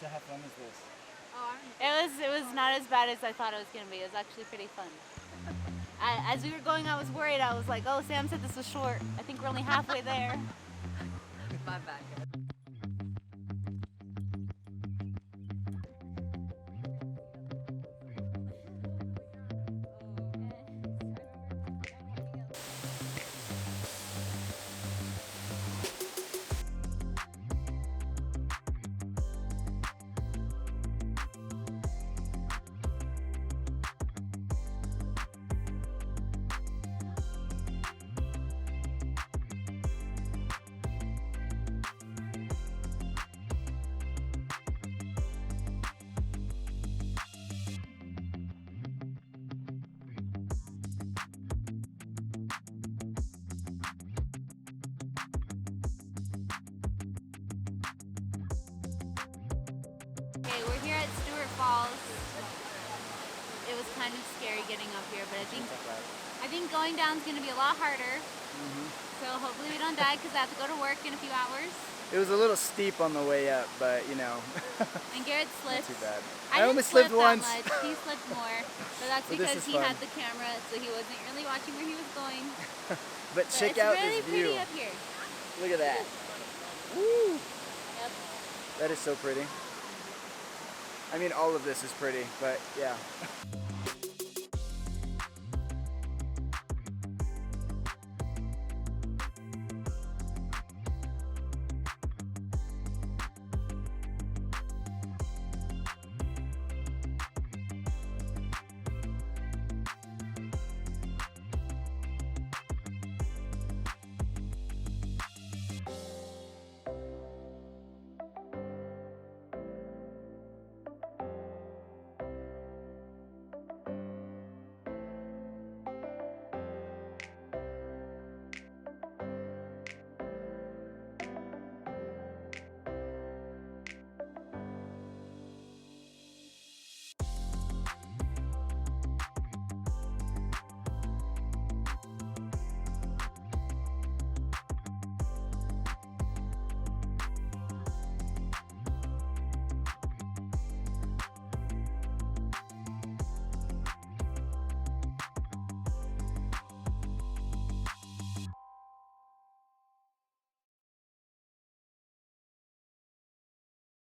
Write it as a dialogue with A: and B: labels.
A: So how fun is this?
B: It was not as bad as I thought it was gonna be. It was actually pretty fun. As we were going, I was worried. I was like, oh, Sam said this was short. I think we're only halfway there.
C: My bad.
B: Okay, we're here at Stewart Falls. It was kind of scary getting up here, but I think going down is going to be a lot harder. So hopefully we don't die because I have to go to work in a few hours.
A: It was a little steep on the way up, but you know.
B: And Garrett slipped.
A: Not too bad.
B: I
A: only
B: didn't
A: slipped
B: slip
A: once.
B: that much. He slipped more, but that's
A: Well, this
B: because
A: is
B: he
A: fun.
B: had the camera, so he wasn't really watching where he was going.
A: But check out
B: really
A: this view.
B: pretty up here.
A: Look at that. Woo!
B: Yep.
A: That is so pretty. I mean, all of this is pretty, but yeah.